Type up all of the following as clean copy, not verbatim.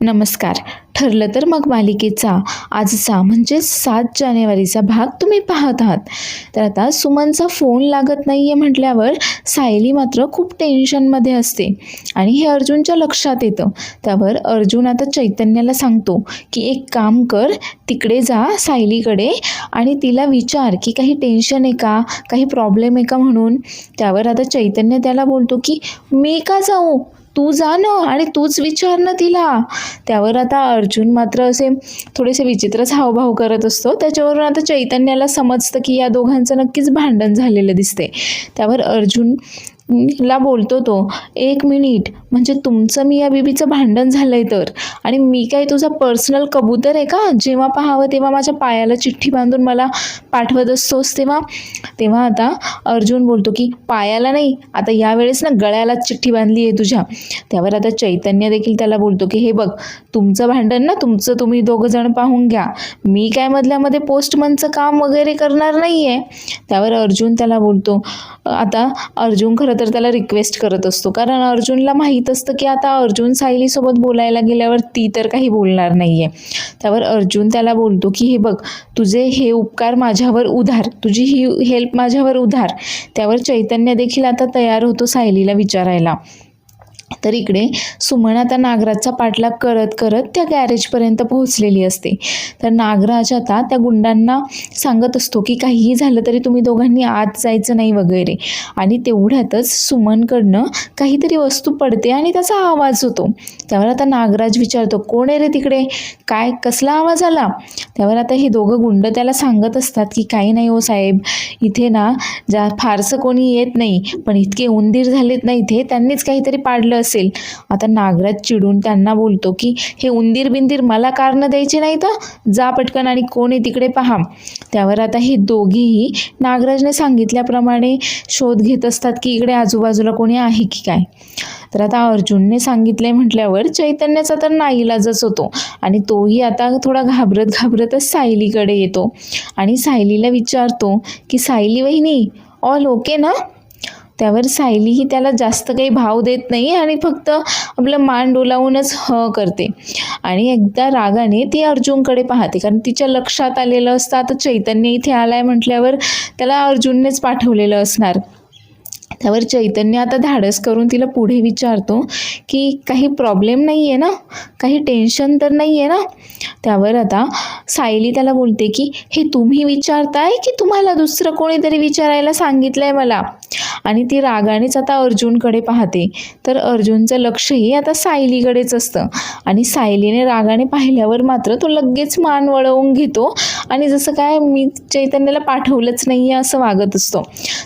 नमस्कार. ठरलं तर मग मालिकेचा आजचा म्हणजे 7 जानेवारीचा भाग तुम्ही पाहत आहात. तर आता सुमनचा फोन लागत नाही आहे म्हटल्यावर सायली मात्र खूप टेन्शनमध्ये असते आणि हे अर्जुनच्या लक्षात येतं. त्यावर अर्जुन आता चैतन्याला सांगतो की एक काम कर, तिकडे जा सायलीकडे आणि तिला विचार की काही टेन्शन आहे का, काही प्रॉब्लेम आहे का म्हणून. त्यावर आता चैतन्य त्याला बोलतो की मी का जाऊ, तू जा ना आणि तूच विचार ना तिला. त्यावर आता अर्जुन मात्र असे थोडेसे विचित्रच हावभाव करत असतो. त्याच्यावरून आता चैतन्याला समजतं की या दोघांचं नक्कीच भांडण झालेलं दिसते. त्यावर अर्जुन ला बोलतो तो, 1 मिनिट, म्हणजे तुमचं मी या बीबीचं भांडण झालंय तर, आणि मी काय तुझा पर्सनल कबूतर आहे का, जेव्हा पाहावं तेव्हा माझ्या पायाला चिठ्ठी बांधून मला पाठवत असतोस तेव्हा. तेव्हा आता अर्जुन बोलतो की पायाला नाही, आता यावेळेस ना गळ्यालाच चिठ्ठी बांधली आहे तुझ्या. त्यावर आता चैतन्य देखील त्याला बोलतो की हे बघ, तुमचं भांडण ना तुमचं तुम्ही दोघं जण पाहून घ्या, मी काय मधल्यामध्ये पोस्टमनचं काम वगैरे करणार नाही आहे. त्यावर अर्जुन त्याला बोलतो, आता अर्जुन खरं तर त्याला रिक्वेस्ट करत असतो, कारण अर्जुनला माहीत असतं की आता अर्जुन सायलीसोबत बोलायला गेल्यावर ती तर काही बोलणार नाही आहे. त्यावर अर्जुन त्याला बोलतो की हे बघ, तुझे हे उपकार माझ्यावर उधार, तुझी ही हेल्प माझ्यावर उधार. त्यावर चैतन्य देखील आता तयार होतो सायलीला विचारायला. तर इकडे सुमन आता नागराजचा पाठलाग करत करत त्या गॅरेजपर्यंत पोहोचलेली असते. तर नागराज आता त्या गुंडांना सांगत असतो की काहीही झालं तरी तुम्ही दोघांनी आत जायचं नाही वगैरे. आणि तेवढ्यातच सुमनकडनं काहीतरी वस्तू पडते आणि त्याचा आवाज होतो. त्यावर आता नागराज विचारतो, कोण आहे रे तिकडे, काय कसला आवाज आला. त्यावर आता हे दोघं गुंड त्याला सांगत असतात की काही नाही हो साहेब, इथे ना फारसं कोणी येत नाही, पण इतके उंदीर झालेत ना इथे, त्यांनीच काहीतरी पाडलं असेल. आता नागराज चिडून त्यांना बोलतो की हे उंदीर बिंदीर मला कारण द्यायचे नाही, तर जा पटकन आणि कोण आहे तिकडे पहा. त्यावर आता हे दोघेही नागराजने सांगितल्याप्रमाणे शोध घेत असतात की इकडे आजूबाजूला कोणी आहे की काय. तर आता अर्जुनने सांगितले म्हटल्यावर चैतन्याचा तर नाईलाजच होतो आणि तोही आता थोडा घाबरत घाबरतच सायलीकडे येतो आणि सायलीला विचारतो की सायली वहिनी, ऑल ओके ना. त्यावर सायली ही त्याला जास्त काही भाव देत नाही आणि फक्त आपलं मान डोलावूनच करते आणि एकदा रागाने ती अर्जुनकडे पाहते, कारण तिच्या लक्षात आलेलं असतं आता चैतन्य इथे आलाय म्हटल्यावर त्याला अर्जुननेच पाठवलेलं असणार. त्यावर चैतन्य आता धाडस करून तिला पुढे विचारतो की काही प्रॉब्लेम नाही आहे ना, काही टेन्शन तर नाही आहे ना. त्यावर आता सायली त्याला बोलते की हे तुम्ही विचारताय की तुम्हाला दुसरं कोणीतरी विचारायला सांगितलंय मला. आणि ती रागानेच आता अर्जुनकडे पाहते. तर अर्जुनचं लक्षही आता सायलीकडेच असतं आणि सायलीने रागाने पाहिल्यावर मात्र तो लगेच मान वळवून घेतो आणि जसं काय मी चैतन्याला पाठवलंच नाही आहे असं वागत असतो.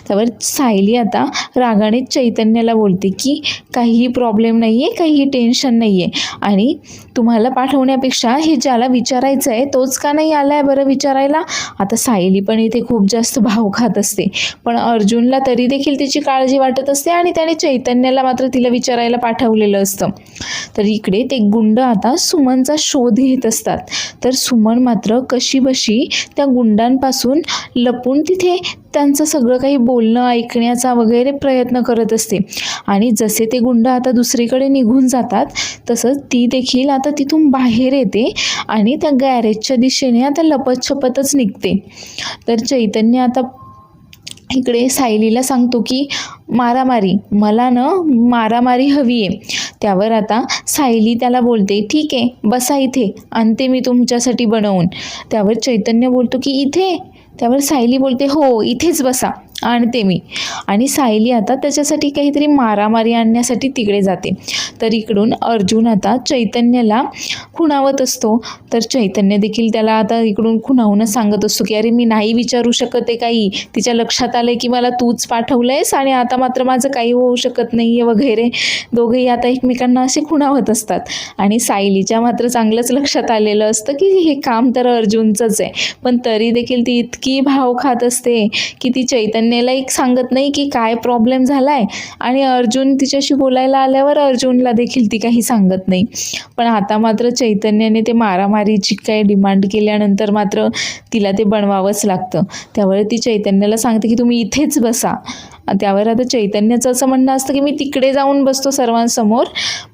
त्यावर सायली आता रागाने चैतन्याला बोलते की काहीही प्रॉब्लेम नाही आहे, काहीही टेन्शन नाही आहे, आणि तुम्हाला पाठवण्यापेक्षा हे ज्याला विचारायचं आहे तोच का नाही आला आहे बरं विचारायला. आता सायली पण इथे खूप जास्त भाव खात असते, पण अर्जुनला तरी देखील तिची काळजी वाटत असते आणि त्याने चैतन्याला मात्र तिला विचारायला पाठवलेलं असतं. तर इकडे ते गुंड आता सुमनचा शोध घेत असतात. तर सुमन मात्र कशीबशी त्या गुंडांपासून लपून तिथे त्यांचं सगळं काही बोलणं ऐकण्याचा वगैरे प्रयत्न करत असते आणि जसे ते गुंड आता दुसरीकडे निघून जातात तसंच ती देखील आता तिथून बाहेर येते आणि त्या गॅरेजच्या दिशेने आता लपतछपतच निघते. तर चैतन्य आता इकडे सायलीला सांगतो की मारामारी, मला ना मारामारी हवी आहे. त्यावर आता सायली त्याला बोलते, ठीक आहे बसा इथे, आणते मी तुमच्यासाठी बनवून. त्यावर चैतन्य बोलतो की इथे. त्यावर सायली बोलते हो इथेच बसा, आणते मी. आणि सायली आता त्याच्यासाठी काहीतरी मारामारी आणण्यासाठी तिकडे जाते. तर इकडून अर्जुन आता चैतन्याला खुणावत असतो. तर चैतन्य देखील त्याला आता इकडून खुणावूनच सांगत असतो की अरे मी नाही विचारू शकत आहे काही, तिच्या लक्षात आलं की मला तूच पाठवलंयस आणि आता मात्र माझं काही होऊ शकत नाही आहे वगैरे. दोघेही आता एकमेकांना असे खुणावत असतात आणि सायलीच्या मात्र चांगलंच लक्षात आलेलं असतं की हे काम तर अर्जुनचंच आहे, पण तरी देखील ती इतकी भाव खात असते की ती चैतन्याला एक सांगत नाही की काय प्रॉब्लेम झालाय आणि अर्जुन तिच्याशी बोलायला आल्यावर अर्जुनला देखील ती काही सांगत नाही. पण आता मात्र चैतन्याने ते मारामारीची काही डिमांड केल्यानंतर मात्र तिला ते बनवावंच लागतं. त्यावेळी ती चैतन्याला सांगते की तुम्ही इथेच बसा त्यावर आता चैतन्याचं असं म्हणणं असतं की मी तिकडे जाऊन बसतो सर्वांसमोर,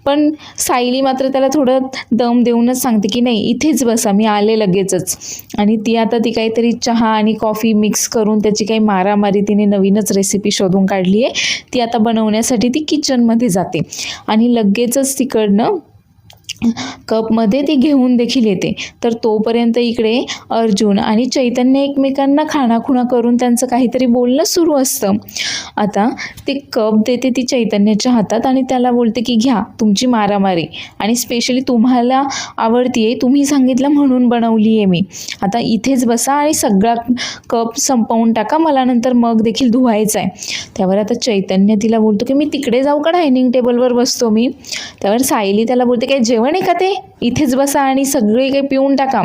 पण सायली मात्र त्याला थोडं दम देऊनच सांगते की नाही इथेच बसा, मी आले लगेचच. आणि ती काहीतरी चहा आणि कॉफी मिक्स करून त्याची काही मारामारी, तिने नवीनच रेसिपी शोधून काढली आहे, ती आता बनवण्यासाठी ती किचनमध्ये जाते आणि लगेचच तिकडनं कपमध्ये ती घेऊन देखील येते. तर तोपर्यंत इकडे अर्जुन आणि चैतन्य एकमेकांना खाणाखुणा करून त्यांचं काहीतरी बोलणं सुरू असतं. आता ते कप देते ती चैतन्याच्या हातात आणि त्याला बोलते की घ्या तुमची मारामारी, आणि स्पेशली तुम्हाला आवडती आहे, तुम्ही सांगितलं म्हणून बनवली आहे मी. आता इथेच बसा आणि सगळा कप संपवून टाका, मला नंतर मग देखील धुवायचा आहे. त्यावर आता चैतन्य तिला बोलतो की मी तिकडे जाऊ का, डायनिंग टेबलवर बसतो मी. त्यावर सायली त्याला बोलते काय जेवण आहे का ते, इथेच बसा आणि सगळे काही पिऊन टाका.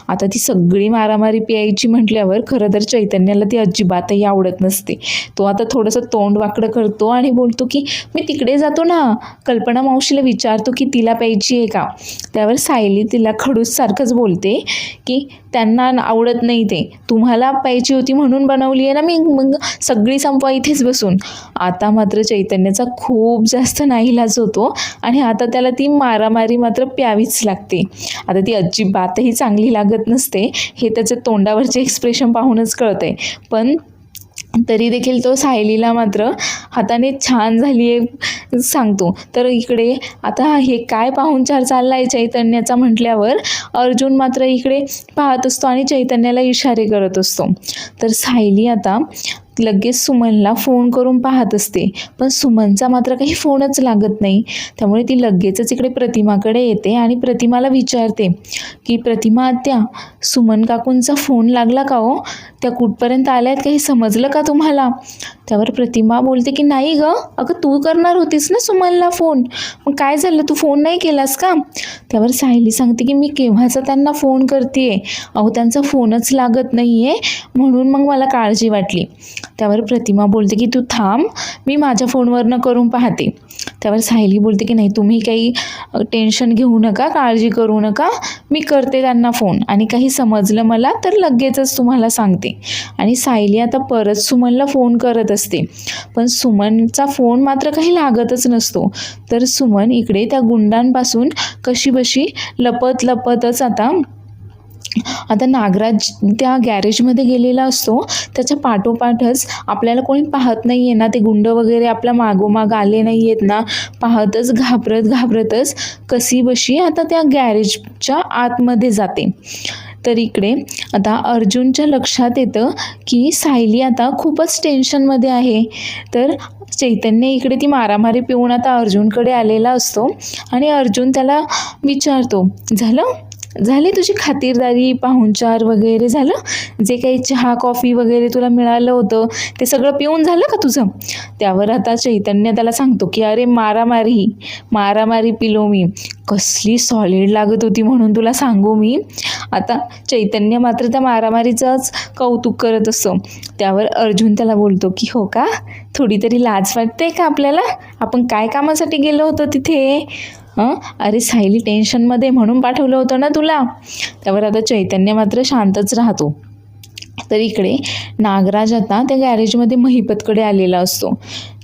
आता ती सगळी मारामारी प्यायची म्हटल्यावर खरं तर चैतन्याला ती अजिबातही आवडत नसते. तो आता थोडंसं तोंड वाकडं करतो आणि बोलतो की मी तिकडे जातो ना, कल्पना मावशीला विचारतो की तिला प्यायची आहे का. त्यावर सायली तिला खडूस सारखंच बोलते की त्यांना आवडत नाही ते, तुम्हाला प्यायची होती म्हणून बनवली आहे ना मी, मग सगळी संपवा इथेच बसून. आता मात्र चैतन्याचा खूप जास्त नाईलाज होतो आणि आता त्याला ती मारामारी मात्र प्यावीच लागते. आता ती अजिबातही चांगली लागत नसते, हे त्याच्या तोंडावरचे एक्सप्रेशन पाहूनच कळतंय. पण तरी देखील तो सायलीला मात्र हाताने छान झाली आहे सांगतो. तर इकडे आता हे काय पाहुणचार चालला आहे चैतन्याचा म्हटल्यावर अर्जुन मात्र इकडे पाहत असतो आणि चैतन्याला इशारे करत असतो. तर सायली आता लगेच सुमनला फोन करून पाहत असते, पण सुमनचा मात्र काही फोनच लागत नाही. त्यामुळे ती लगेचच इकडे प्रतिमाकडे येते आणि प्रतिमाला विचारते की प्रतिमा आत्या, सुमन काकूंचा फोन लागला का हो, त्या कुठपर्यंत आल्यात, काही समजलं का तुम्हाला. त्यावर प्रतिमा बोलते की नाही ग, अगं तू करणार होतीस ना सुमनला फोन, मग काय झालं, तू फोन नाही केलास का. त्यावर सायली सांगते की मी केव्हाचा त्यांना फोन करते, अहो त्यांचा फोनच लागत नाही आहे, म्हणून मग मला काळजी वाटली. त्यावर प्रतिमा बोलते की तू थांब, मी माझ्या फोनवरनं करून पाहते. त्यावर सायली बोलते की नाही तुम्ही काही टेन्शन घेऊ नका, काळजी करू नका, मी करते त्यांना फोन आणि काही समजलं मला तर लगेचच तुम्हाला सांगते. आणि सायली आता परत सुमनला फोन करत असते, पण सुमनचा फोन मात्र काही लागतच नसतो. तर सुमन इकडे त्या गुंडांपासून कशीबशी लपतच आता नागराज त्या गॅरेजमध्ये गेलेला असतो, त्याच्या पाठोपाठच आपल्याला कोणी पाहत नाही आहे ना, ते गुंड वगैरे आपल्या मागोमाग आले नाही आहेत ना, पाहतच घाबरतच कशीबशी आता त्या गॅरेजच्या आतमध्ये जाते. तर इकडे आता अर्जुनच्या लक्षात येतं की सायली आता खूपच टेन्शनमध्ये आहे. तर चैतन्य इकडे ती मारामारी पिऊन आता अर्जुनकडे आलेला असतो आणि अर्जुन त्याला विचारतो झाली तुझी खातिरदारी, पाहुणचार वगैरे झालं, जे काही चहा कॉफी वगैरे तुला मिळालं होतं ते सगळं पिऊन झालं का तुझं. त्यावर आता चैतन्य त्याला सांगतो की अरे मारामारी पिलो मी, कसली सॉलिड लागत होती म्हणून तुला सांगू मी. आता चैतन्य मात्र त्या मारामारीचंच कौतुक करत असतो. त्यावर अर्जुन त्याला बोलतो की हो का, थोडी तरी लाज वाटते का आपल्याला, आपण काय कामासाठी गेलो होतो तिथे. अरे सायली टेन्शनमध्ये म्हणून पाठवलं होतं ना तुला. त्यावर आता चैतन्य मात्र शांतच राहतो. तर इकडे नागराज आता त्या गॅरेजमध्ये महिपतकडे आलेला असतो.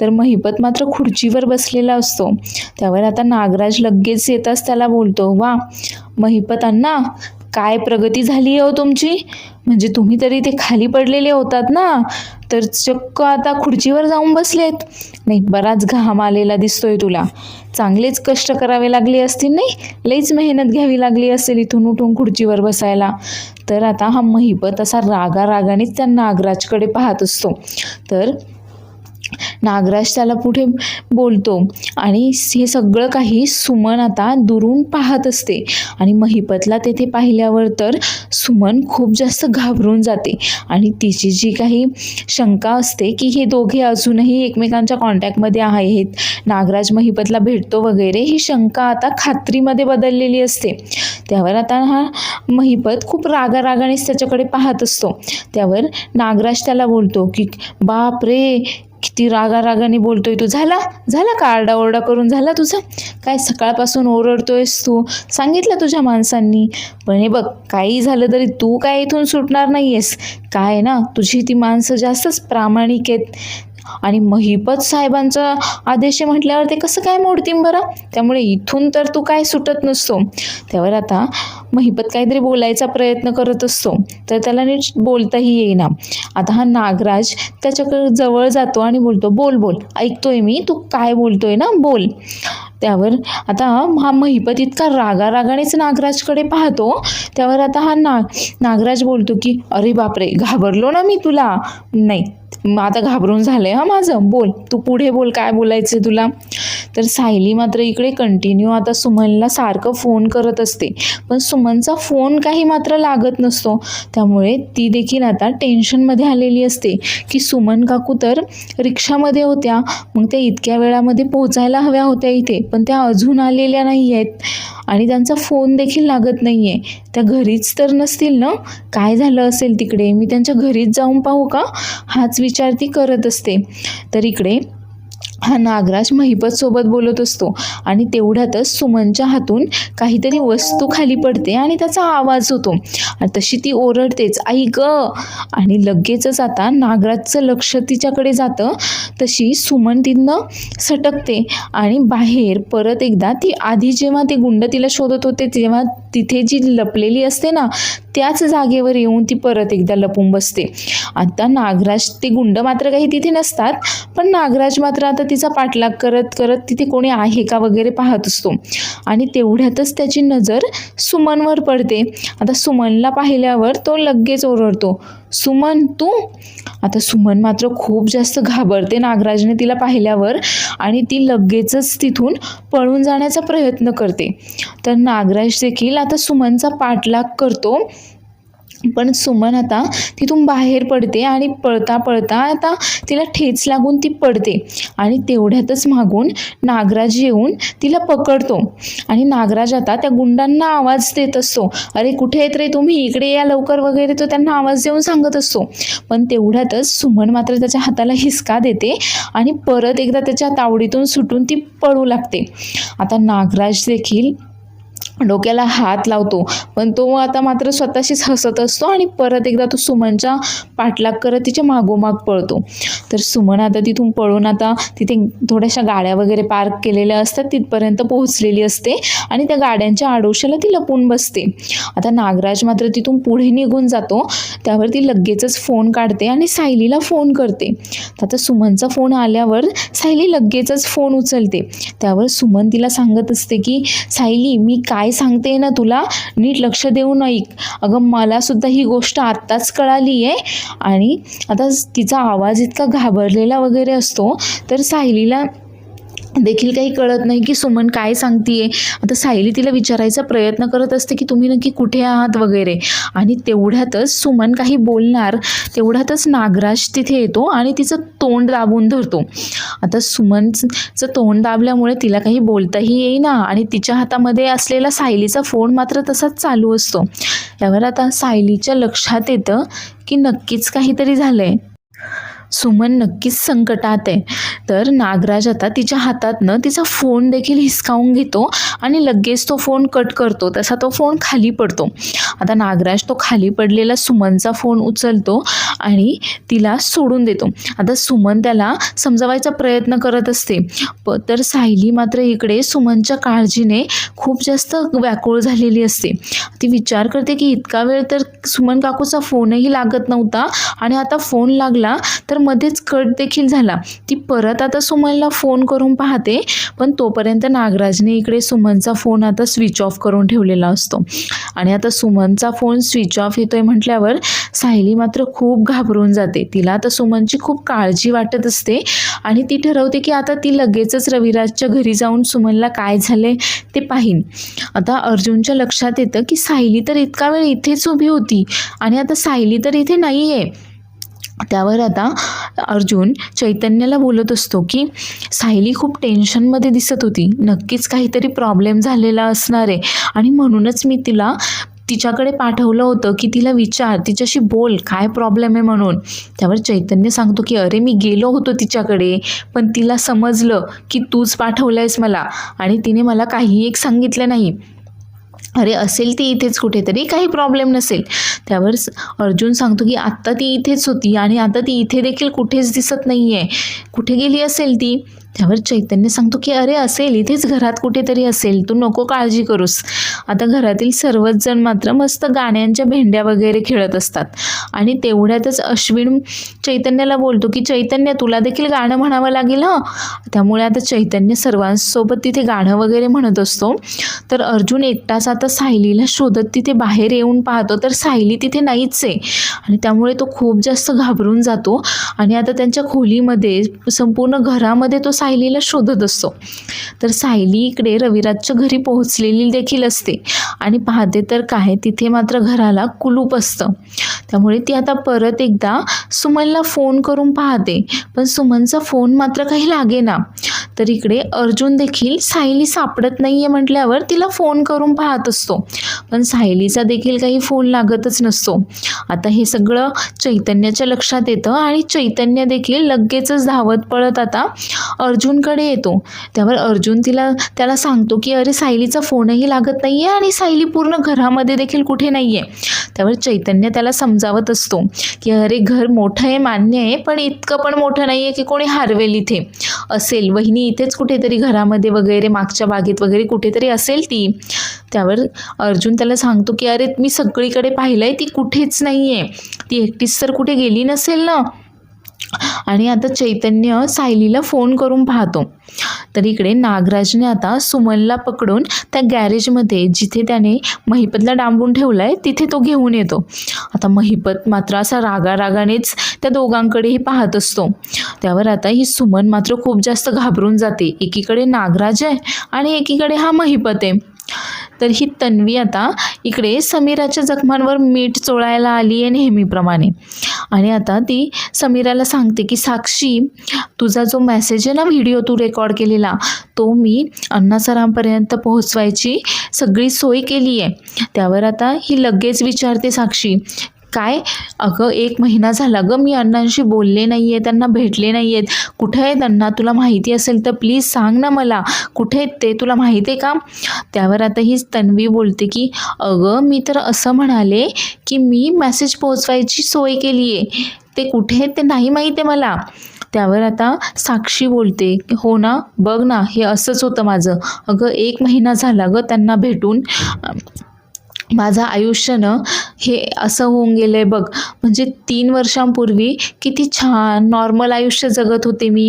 तर महिपत मात्र खुर्चीवर बसलेला असतो. त्यावर आता नागराज लगेच येताच त्याला बोलतो, वा महिपत अण्णा, काय प्रगती झाली आहे हो तुमची, म्हणजे तुम्ही तरी ते खाली पडलेले होतात ना, तर चक्क आता खुर्चीवर जाऊन बसलेत. नाही, बराच घाम आलेला दिसतोय तुला, चांगलेच कष्ट करावे लागले असतील, नाही लईच मेहनत घ्यावी लागली असेल इथून उठून खुर्चीवर बसायला. तर आता हा महिपत असा रागानेच त्या नागराजकडे पाहत असतो. तर नागराज त्याला पुढे बोलतो आणि हे सगळं काही सुमन आता दुरून पाहत असते आणि महिपतला तेथे पाहिल्यावर तर सुमन खूप जास्त घाबरून जाते आणि तिची जी काही शंका असते की हे दोघे अजूनही एकमेकांच्या कॉन्टॅक्टमध्ये आहेत, नागराज महिपतला भेटतो वगैरे, ही शंका आता खात्रीमध्ये बदललेली असते. त्यावर आता हा महिपत खूप रागानेच त्याच्याकडे पाहत असतो. त्यावर नागराज त्याला बोलतो की बाप रे, किती रागाने बोलतोय तू, झाला का आरडाओरडा करून झाला तुझा, काय सकाळपासून ओरडतोयस तू, सांगितलं तुझ्या माणसांनी, पण हे बघ काही झालं तरी तू काय इथून सुटणार नाही आहेस. काय ना, तुझी ती माणसं जास्तच प्रामाणिक आहेत, आणि महिपत साहेबांचा आदेश आहे म्हटल्यावर ते कसं काय मोडतील बरं, त्यामुळे इथून तर तू काय सुटत नसतो. त्यावर आता महिपत काहीतरी बोलायचा प्रयत्न करत असतो, तर त्याला नीट बोलताही येईना. आता हा नागराज त्याच्याकडे जवळ जातो आणि बोलतो, बोल बोल, ऐकतोय मी, तू काय बोलतोय ना, बोल. त्यावर आता हा महिपत इतका रागारागानेच नागराजकडे पाहतो. त्यावर आता हा नागराज बोलतो की अरे बापरे, घाबरलो ना मी तुला. नाही, आता घाबरून झालंय हा माझं, बोल तू पुढे बोल, काय बोलायचं तुला. तर सायली मात्र इकडे कंटिन्यू आता सुमनला सारखं फोन करत असते, पण सुमनचा फोन काही मात्र लागत नसतो. त्यामुळे ती देखील आता टेन्शनमध्ये आलेली असते की सुमन काकू तर रिक्षामध्ये होत्या, मग त्या इतक्या वेळामध्ये पोहोचायला हव्या होत्या इथे, पण त्या अजून आलेल्या नाही आहेत आणि त्यांचा फोन देखील लागत नाही आहे. त्या घरीच तर नसतील ना, काय झालं असेल तिकडे, मी त्यांच्या घरीच जाऊन पाहू का, हाच विचार ती करत असते. तर इकडे हा नागराज महिपत सोबत बोलत असतो आणि तेवढ्यातच सुमनच्या हातून काहीतरी वस्तू खाली पडते आणि त्याचा आवाज होतो आणि तशी ती ओरडतेच, आई ग. आणि लगेचच आता नागराजचं लक्ष तिच्याकडे जातं. तशी सुमन तिथनं सटकते आणि बाहेर परत एकदा ती आधी जेव्हा ते गुंड तिला शोधत होते तेव्हा तिथे जी लपलेली असते ना, त्याच जागेवर येऊन ती परत एकदा लपून बसते. आता नागराज, ते गुंड मात्र काही तिथे नसतात, पण नागराज मात्र आता तिचा पाठलाग करत करत तिथे कोणी आहे का वगैरे पाहत असतो आणि तेवढ्यातच त्याची नजर सुमनवर पडते. आता सुमनला पाहिल्यावर तो लगेच ओरडतो, सुमन तू. आता सुमन मात्र खूप जास्त घाबरते नागराजने तिला पाहिल्यावर आणि ती लगेचच तिथून पळून जाण्याचा प्रयत्न करते. तर नागराज देखील आता सुमनचा पाठलाग करतो, पण सुमन आता तिथून बाहेर पडते आणि पळता पळता आता तिला ठेच लागून ती पडते आणि तेवढ्यातच मागून नागराज येऊन तिला पकडतो आणि नागराज आता त्या गुंडांना आवाज देत असतो, अरे कुठे येत रे तुम्ही, इकडे या लवकर वगैरे, तो त्यांना आवाज देऊन सांगत असतो. पण तेवढ्यातच सुमन मात्र त्याच्या हाताला हिसका देते आणि परत एकदा त्याच्या तावडीतून सुटून ती पळू लागते. आता नागराज देखील डोक्याला हात लावतो, पण तो आता मात्र स्वतःशीच हसत असतो आणि परत एकदा तो सुमनच्या पाठलाग करत तिच्या मागोमाग पळतो. तर सुमन आता तिथून पळून आता तिथे थोड्याशा गाड्या वगैरे पार्क केलेल्या असतात तिथपर्यंत पोहोचलेली असते आणि त्या गाड्यांच्या आडोशाला ती लपून बसते. आता नागराज मात्र तिथून पुढे निघून जातो. त्यावर ती लगेचच फोन काढते आणि सायलीला फोन करते. आता सुमनचा फोन आल्यावर सायली लगेचच फोन उचलते. त्यावर सुमन तिला सांगत असते की सायली, मी काय सांगते ना तुला, नीट लक्ष देऊन ऐक. अगं मला सुद्धा ही गोष्ट आत्ताच कळाली आहे. आणि आता तिचा आवाज इतका घाबरलेला वगैरे असतो, तर सायलीला देखील काही कळत नाही की सुमन काय सांगतीये. आता सायली तिला विचारायचा प्रयत्न करत असते की तुम्ही नक्की कुठे आहात वगैरे, आणि तेवढ्यातच सुमन काही बोलणार तेवढ्यातच नागराज तिथे येतो आणि तिचं तोंड दाबून धरतो. आता सुमनचं तोंड दाबल्यामुळे तिला काही बोलताही येईना आणि तिच्या हातामध्ये असलेला सायलीचा फोन मात्र तसाच चालू असतो. त्यावर आता सायलीच्या लक्षात येतं की नक्कीच काहीतरी झालंय, सुमन नक्कीच संकटात आहे. तर नागराज आता तिच्या हातातनं तिचा फोन देखील हिसकावून घेतो आणि लगेच तो फोन कट करतो. तसा तो फोन खाली पडतो. आता नागराज तो खाली पडलेला सुमनचा फोन उचलतो आणि तिला सोडून देतो. आता सुमन त्याला समजावायचा प्रयत्न करत असते, तर सायली मात्र इकडे सुमनच्या काळजीने खूप जास्त व्याकुळ झालेली असते. ती विचार करते की इतका वेळ तर सुमन काकूचा फोनही लागत नव्हता आणि आता फोन लागला तर मध्येच कट देखील झाला. ती परत आता सुमनला फोन करून पाहते, पण तोपर्यंत नागराजने इकडे सुमनचा फोन आता स्विच ऑफ करून ठेवलेला असतो आणि आता सुमनचा फोन स्विच ऑफ येतोय म्हटल्यावर सायली मात्र खूप घाबरून जाते. तिला आता सुमनची खूप काळजी वाटत असते आणि ती ठरवते की आता ती लगेचच रविराजच्या घरी जाऊन सुमनला काय झाले ते पाहीन. आता अर्जुनच्या लक्षात येतं की सायली तर इतका वेळ इथेच उभी होती आणि आता सायली तर इथे नाही आहे. त्यावर आता अर्जुन चैतन्याला बोलत असतो की सायली खूप टेन्शनमध्ये दिसत होती, नक्कीच काहीतरी प्रॉब्लेम झालेला असणार आहे आणि म्हणूनच मी तिला तिच्याकडे पाठवलं होतं की तिला विचार, तिच्याशी बोल, काय प्रॉब्लेम आहे म्हणून. त्यावर चैतन्य सांगतो की अरे मी गेलो होतो तिच्याकडे, पण तिला समजलं की तूच पाठवलंयस मला आणि तिने मला काही एक सांगितलं नाही. अरे असेल ती इथेच कुठेतरी, काही प्रॉब्लेम नसेल. त्यावर अर्जुन सांगतो की आत्ता ती इथेच होती आणि आता ती इथे देखील कुठेच दिसत नाही आहे, कुठे गेली असेल ती. त्यावर चैतन्य सांगतो की अरे असेल इथेच घरात कुठेतरी असेल, तू नको काळजी करूस. आता घरातील सर्वच जण मात्र मस्त गाण्यांच्या भेंड्या वगैरे खेळत असतात आणि तेवढ्यातच अश्विन चैतन्याला बोलतो की चैतन्य तुला देखील गाणं म्हणावं लागेल हं. त्यामुळे आता चैतन्य सर्वांसोबत तिथे गाणं वगैरे म्हणत असतो. तर अर्जुन एकटाच आता सायलीला शोधत तिथे बाहेर येऊन पाहतो, तर सायली तिथे नाहीच आहे आणि त्यामुळे तो खूप जास्त घाबरून जातो आणि आता त्यांच्या खोलीमध्ये संपूर्ण घरामध्ये तो सायलीला शोधत असतो. तर सायली इकडे रविराजच्या घरी पोहोचलेली देखील असते आणि पाहते तर काय, तिथे मात्र घराला कुलूप असतं. त्यामुळे ती आता परत एकदा सुमनला फोन करून पाहते, पण सुमनचा फोन मात्र काही लागेना. तर इकडे अर्जुन देखील सायली सापडत नाहीये म्हटल्यावर तिला फोन करून पाहत असतो, पण सायलीचा देखील काही फोन लागतच नसतो. आता हे सगळं चैतन्याच्या लक्षात येतं आणि चैतन्य देखील लगेचच धावत पळत आता अर्जुनकडे येतो. त्यावर अर्जुन त्याला सांगतो की अरे सायलीचा फोनही लागत नाहीये आणि सायली पूर्ण घरामध्ये देखील कुठे नाहीये. त्यावर चैतन्य त्याला समजावत असतो की अरे घर मोठं आहे मान्य आहे, पण इतकं पण मोठं नाहीये की कोणी हरवेल इथे. असेल वहिनी इथेच कुठेतरी घरामध्ये वगैरे मागच्या बागेत वगैरे कुठेतरी असेल ती. त्यावर अर्जुन त्याला सांगतो की अरे मी सगळीकडे पाहिलंय, ती कुठेच नाहीये, ती एकटीच तर कुठे गेली नसेल ना. आणि आता चैतन्य सायलीला फोन करून पाहतो. तर इकडे नागराजने आता सुमनला पकडून त्या गॅरेजमध्ये जिथे त्याने महिपतला डांबून ठेवलाय तिथे तो घेऊन येतो. आता महिपत मात्र असा रागारागानेच त्या दोघांकडेही पाहत असतो. त्यावर आता ही सुमन मात्र खूप जास्त घाबरून जाते. एकीकडे नागराज आहे आणि एकीकडे हा महिपत आहे. तर ही तन्वी आता इकडे समीराच्या जखमांवर मीठ चोळायला आली आहे नेहमीप्रमाणे आणि आता ती समीराला सांगते की साक्षी, तुझा जो मेसेज आहे ना, व्हिडिओ तू रेकॉर्ड केलेला, तो मी अण्णा सरांपर्यंत पोहोचवायची सगळी सोय केली आहे. त्यावर आता ही लगेच विचारते साक्षी, काय अगं 1 महिना झाला गं मी अण्णांशी बोलले नाही आहे, त्यांना भेटले नाही आहेत. कुठे आहेत अण्णा? तुला माहिती असेल तर प्लीज सांग ना मला, कुठे आहेत ते, तुला माहिती आहे का? त्यावर आता ही तन्वी बोलते की अगं मी तर असं म्हणाले की मी मेसेज पोहोचवायची सोय केली आहे, ते कुठे आहेत ते नाही माहिती आहे मला. त्यावर आता साक्षी बोलते हो ना, बघ ना हे असंच होतं माझं. अगं 1 महिना झाला गं त्यांना भेटून, माझं आयुष्यनं हे असं होऊन गेलं आहे बघ. म्हणजे 3 वर्षांपूर्वी किती छान नॉर्मल आयुष्य जगत होते मी,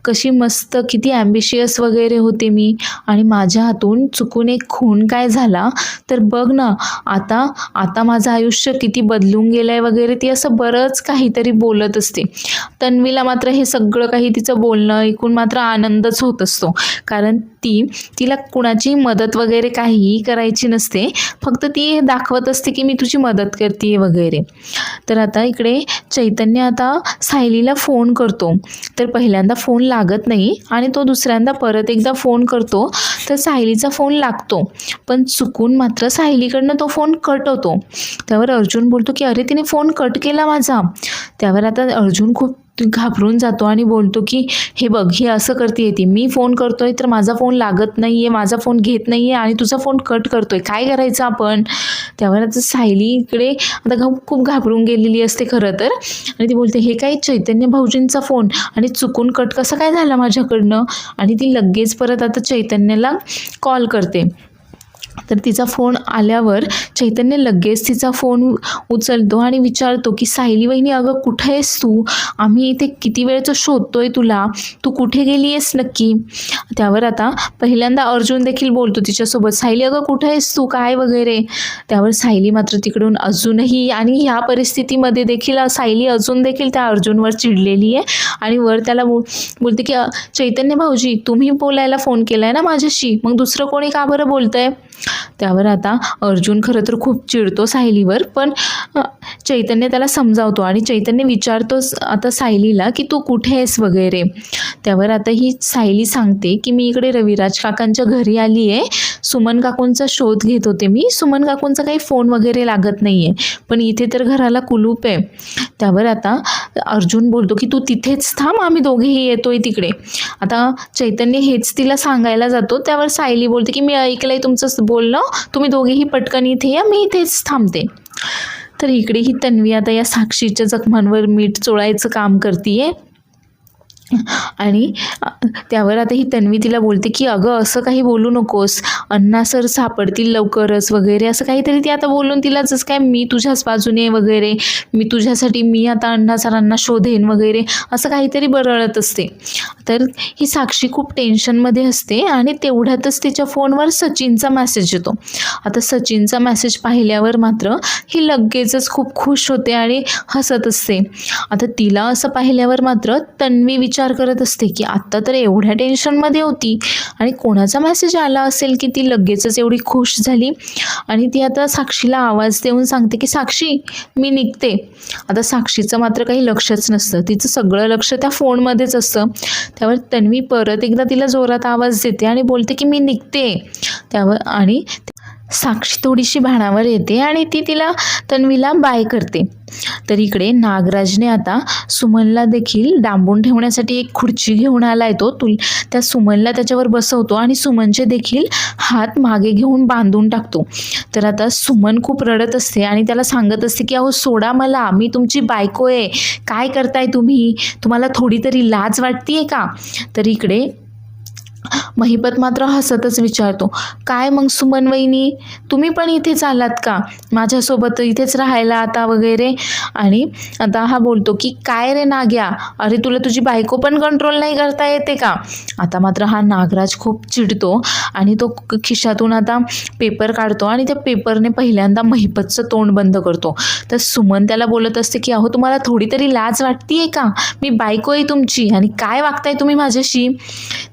कशी मस्त किती ॲम्बिशियस वगैरे होते मी, आणि माझ्या हातून चुकून एक खून काय झाला तर बघ ना आता माझं आयुष्य किती बदलून गेलं आहे वगैरे. ती असं बरंच काहीतरी बोलत असते. तन्वीला मात्र हे सगळं काही तिचं बोलणं ऐकून मात्र आनंदच होत असतो, कारण तिला कुणाची मदत वगैरे काहीही करायची नसते, फक्त ती दाखवत असते की मी तुझी मदत करते वगैरे. तर आता इकडे चैतन्य आता सायलीला फोन करतो, तर पहिल्यांदा फोन लागत नाही आणि तो दुसऱ्यांदा परत एकदा फोन करतो तर सायलीचा फोन लागतो, पण चुकून मात्र सायलीकडनं तो फोन कट होतो. त्यावर अर्जुन बोलतो की अरे तिने फोन कट केला माझा. त्यावर आता अर्जुन खूप घाबरून जातो आणि बोलतो की हे बघ हे असं करते ती, मी फोन करतोय तर माझा फोन लागत नाही आहे, माझा फोन घेत नाही आहे आणि तुझा फोन कट करतोय, काय करायचं आपण? त्यावर आता सायली इकडे आता खूप घाबरून गेलेली असते खरं तर, आणि ती बोलते हे काय चैतन्य भाऊजींचा फोन आणि चुकून कट कसा काय झाला माझ्याकडनं. आणि ती लगेच परत आता चैतन्याला कॉल करते. तर तिचा फोन आल्यावर चैतन्य लगेच तिचा फोन उचलतो आणि विचारतो की सायली वहिनी अगं कुठे आहेस तू? आम्ही इथे किती वेळचं शोधतोय तुला, तू कुठे गेली आहेस नक्की? त्यावर आता पहिल्यांदा अर्जुन देखील बोलतो तिच्यासोबत, सायली अगं कुठे आहेस तू काय वगैरे. त्यावर सायली मात्र तिकडून अजूनही, आणि ह्या परिस्थितीमध्ये देखील सायली अजून देखील त्या अर्जुनवर चिडलेली आहे आणि वर त्याला बोलते की चैतन्य भाऊजी तुम्ही बोलायला फोन केलाय ना माझ्याशी, मग दुसरं कोणी का बरं बोलतंय? त्यावर आता अर्जुन खरं तर खूप चिडतो सायलीवर, पण चैतन्य त्याला समजावतो आणि चैतन्य विचारतो आता सायलीला की तू कुठे आहेस वगैरे. त्यावर आता ही सायली सांगते की मी इकडे रविराज काकांच्या घरी आली आहे, सुमन काकूंचा शोध घेत होते मी, सुमन काकूंचा काही फोन वगैरे लागत नाही आहे, पण इथे तर घराला कुलूप आहे. त्यावर आता अर्जुन बोलतो की तू तिथेच थांब, आम्ही दोघेही येतोय तिकडे. आता चैतन्य हेच तिला सांगायला जातो, त्यावर सायली बोलते की मी ऐकलंय तुमचं बोलणं, तुम्ही दोघेही पटकन इथे या, मी इथेच थांबते. तर इकडे ही तन्वी आता या साक्षीच्या जखमांवर मीठ चोळायचं काम करतीये. आणि त्यावर आता ही तन्वी तिला बोलते की अगं असं काही बोलू नकोस, अण्णा सर सापडतील लवकरच वगैरे असं काहीतरी ती आता बोलून तिला जसं काय मी तुझ्याच बाजूने वगैरे, मी तुझ्यासाठी मी आता अण्णा सरांना शोधेन वगैरे असं काहीतरी बरळत असते. तर ही साक्षी खूप टेन्शनमध्ये असते आणि तेवढ्यातच तिच्या फोनवर सचिनचा मेसेज येतो. आता सचिनचा मेसेज पाहिल्यावर मात्र ही लगेचच खूप खुश होते आणि हसत असते. आता तिला असं पाहिल्यावर मात्र तन्वी विचार करत असते की आत्ता तर एवढ्या टेन्शनमध्ये होती आणि कोणाचा मेसेज आला असेल की ती लगेचच एवढी खुश झाली. आणि ती आता साक्षीला आवाज देऊन सांगते की साक्षी मी निघते. आता साक्षीचं मात्र काही लक्षच नसतं, तिचं सगळं लक्ष त्या फोनमध्येच असतं. त्यावर तन्वी परत एकदा तिला जोरात आवाज देते आणि बोलते की मी निघते. त्यावर आणि साक्षी थोडीशी भानावर येते आणि ती तन्वीला बाय करते. तर इकडे नागराजने आता सुमनला देखील डांबून ठेवण्यासाठी एक खुर्ची घेऊन आला येतो. त्या सुमनला त्याच्यावर बसवतो आणि सुमनचे देखील हात मागे घेऊन बांधून टाकतो. तर आता सुमन खूप रडत असते आणि त्याला सांगत असते की अहो सोडा मला, मी तुमची बायको आहे, काय करताय तुम्ही, तुम्हाला थोडी तरी लाज वाटतीये का. तर इकडे महिपत मात्र हसतच विचारतो काय मग सुमन वहिनी, तुम्ही पण इथेच आलात का माझ्यासोबत इथेच राहायला आता वगैरे. आणि आता हा बोलतो की काय रे नाग्या, अरे तुला तुझी बायको पण कंट्रोल नाही करता येते का. आता मात्र हा नागराज खूप चिडतो आणि तो खिशातून आता पेपर काढतो आणि त्या पेपरने पहिल्यांदा महिपतचं तोंड बंद करतो. तर सुमन त्याला बोलत असते की अहो तुम्हाला थोडी तरी लाज वाटतीये का, मी बायको आहे तुमची आणि काय वागताय तुम्ही माझ्याशी.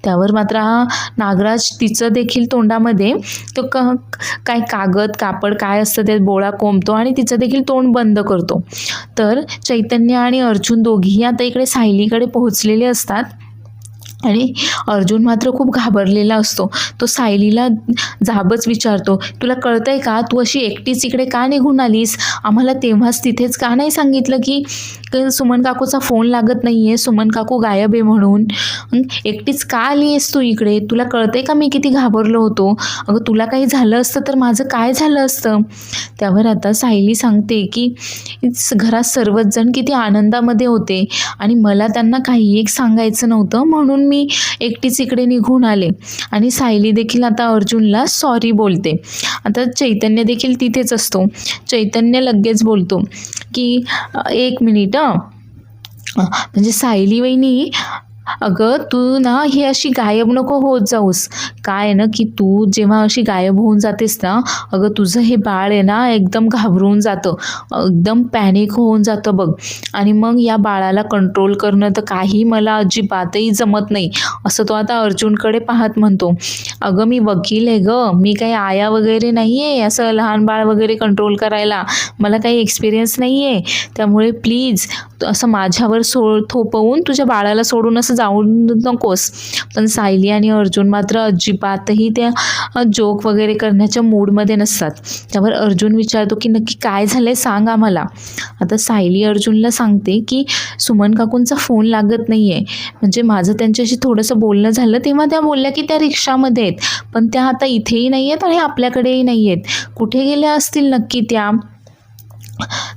त्यावर मात्र हा नागराज तिचं देखील तोंडामध्ये तो काय कागद कापड काय असतं ते बोळा कोंबतो आणि तिचं देखील तोंड बंद करतो. तर चैतन्य आणि अर्जुन दोघीही आता इकडे सायलीकडे पोहोचलेले असतात आणि अर्जुन मात्र खूप घाबरलेला असतो. तो सायलीला जाबच विचारतो तुला कळतंय का, तू अशी एकटीच इकडे का निघून आलीस, आम्हाला तेव्हाच तिथेच का नाही सांगितलं की सुमन काकूचा फोन लागत नाही आहे, सुमन काकू गायब आहे म्हणून, एकटीच का आली आहेस तू इकडे, तुला कळतंय का मी किती घाबरलो होतो, अगं तुला काही झालं असतं तर माझं काय झालं असतं. त्यावर आता सायली सांगते की घरात सर्वच जण किती आनंदामध्ये होते आणि मला त्यांना काही एक सांगायचं नव्हतं म्हणून मी एकटीच इकडे निघून आले. आणि सायली देखील आता अर्जुनला सॉरी बोलते. आता चैतन्य देखील तिथेच असतो. चैतन्य लगेच बोलतो की एक मिनिट म्हणजे सायली वहिनी, अगं तू ना ही अशी गायब नको होत जाऊस. काय ना की तू जेव्हा अशी गायब होऊन जातेस ना, अगं तुझं हे बाळ आहे ना एकदम घाबरून जातं, एकदम पॅनिक होऊन जातं बघ. आणि मग या बाळाला कंट्रोल करणं तर काही मला अजिबातही जमत नाही, असं तो आता अर्जुनकडे पाहत म्हणतो. अगं मी वकील आहे गं, मी काही आया वगैरे नाही आहे असं लहान बाळ वगैरे कंट्रोल करायला, मला काही एक्सपिरियन्स नाही आहे. त्यामुळे प्लीज असं माझ्यावर थोपवून तुझ्या बाळाला सोडून असं जाऊ नकोस. पण सायली आणि अर्जुन मात्र अजिबातही त्या जोक वगैरे करण्याच्या मूडमध्ये नसतात. त्यावर अर्जुन विचारतो की नक्की काय झालंय सांग आम्हाला. आता सायली अर्जुनला सांगते की सुमन काकूंचा फोन लागत नाही आहे, म्हणजे माझं त्यांच्याशी थोडंसं बोलणं झालं तेव्हा त्या बोलल्या की त्या रिक्षामध्ये आहेत, पण त्या आता इथेही नाही आहेत आणि आपल्याकडेही नाही आहेत, कुठे गेल्या असतील नक्की त्या.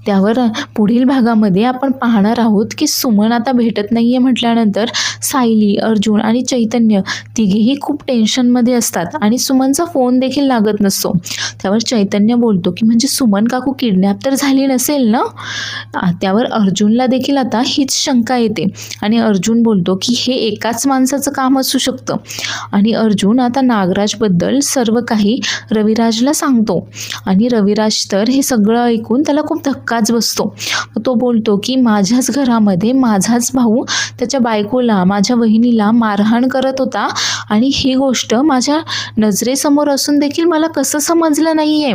त्यावर पुढील भागामध्ये आपण पाहणार आहोत की सुमन आता भेटत नाही आहे म्हटल्यानंतर सायली, अर्जुन आणि चैतन्य तिघेही खूप टेन्शनमध्ये असतात आणि सुमनचा फोन देखील लागत नसतो. त्यावर चैतन्य बोलतो की म्हणजे सुमन काकू किडनॅप तर झाली नसेल ना. त्यावर अर्जुनला देखील आता हीच शंका येते आणि अर्जुन बोलतो की हे एकाच माणसाचं काम असू शकतं. आणि अर्जुन आता नागराजबद्दल सर्व काही रविराजला सांगतो आणि रविराज तर हे सगळं ऐकून त्याला खूप धक्काच बसतो. तो बोलतो की माझ्याच घरामध्ये माझाच भाऊ त्याच्या बायकोला, माझ्या वहिनीला मारहाण करत होता आणि ही गोष्ट माझ्या नजरेसमोर असून देखील मला कसं समजलं नाही आहे.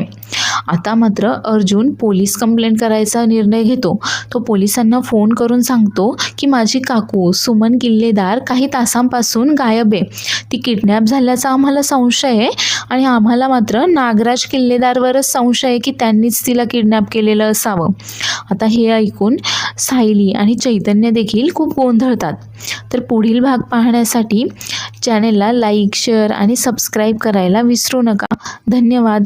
आता मात्र अर्जुन पोलीस कंप्लेंट करायचा निर्णय घेतो. तो पोलिसांना फोन करून सांगतो की माझी काकू सुमन किल्लेदार काही तासांपासून गायब आहे. ती किडनॅप झाल्याचा आम्हाला संशय आहे आणि आम्हाला मात्र नागराज किल्लेदारवरच संशय आहे की त्यांनीच तिला किडनॅप केलेलं असावं. आता हे ऐकून सायली आणि चैतन्य देखील खूप गोंधळतात. तर पुढील भाग पाहण्यासाठी चॅनेलला लाईक, शेअर आणि सबस्क्राईब करायला विसरू नका. धन्यवाद.